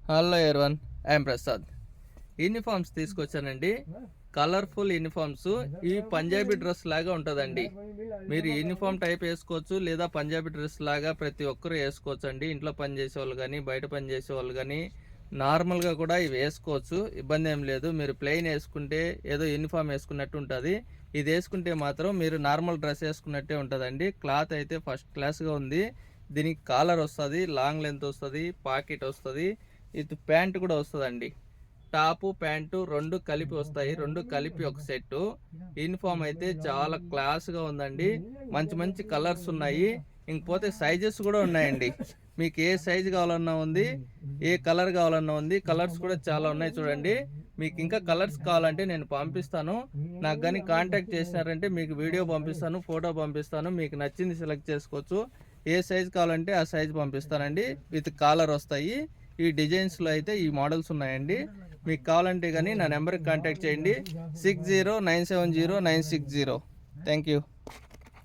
Hello everyone, I'm Prasad. Uniforms తీసుకొచ్చానండి. Colourful uniforms. ఇవి Punjabi dress లాగా ఉంటుందండి. మీరు యూనిఫామ్ టైప్ వేసుకోవచ్చు, లేదా పంజాబీ డ్రెస్ లాగా ప్రతి ఒక్కరు వేసుకోవచ్చు అండి. ఇంట్లో పని చేసే వాళ్ళు కానీ, బయట పని చేసే వాళ్ళు కానీ నార్మల్గా కూడా ఇవి వేసుకోవచ్చు, ఇబ్బంది ఏం లేదు. మీరు ప్లెయిన్ వేసుకుంటే ఏదో యూనిఫామ్ వేసుకున్నట్టు ఉంటుంది. ఇది వేసుకుంటే మాత్రం మీరు నార్మల్ డ్రెస్ వేసుకున్నట్టే ఉంటుందండి. క్లాత్ అయితే ఫస్ట్ క్లాస్గా ఉంది. దీనికి కాలర్ వస్తుంది, లాంగ్ లెంత్ వస్తుంది, పాకెట్ వస్తుంది, ఇది ప్యాంట్ కూడా వస్తుందండి. టాపు ప్యాంటు రెండు కలిపి వస్తాయి, రెండు కలిపి ఒక సెట్. యూనిఫామ్ అయితే చాలా క్లాస్గా ఉందండి. మంచి మంచి కలర్స్ ఉన్నాయి. ఇంకపోతే సైజెస్ కూడా ఉన్నాయండి. మీకు ఏ సైజు కావాలన్నా ఉంది, ఏ కలర్ కావాలన్నా ఉంది. కలర్స్ కూడా చాలా ఉన్నాయి చూడండి. మీకు ఇంకా కలర్స్ కావాలంటే నేను పంపిస్తాను. నాకు కానీ కాంటాక్ట్ చేసినారంటే మీకు వీడియో పంపిస్తాను, ఫోటో పంపిస్తాను. మీకు నచ్చింది సెలెక్ట్ చేసుకోవచ్చు. ఏ సైజు కావాలంటే ఆ సైజు పంపిస్తానండి. విత్ కాలర్ వస్తాయి. ఈ డిజైన్స్లో అయితే ఈ మోడల్స్ ఉన్నాయండి. మీకు కావాలంటే కానీ నా నెంబర్కి కాంటాక్ట్ చేయండి, 60970960. Thank you.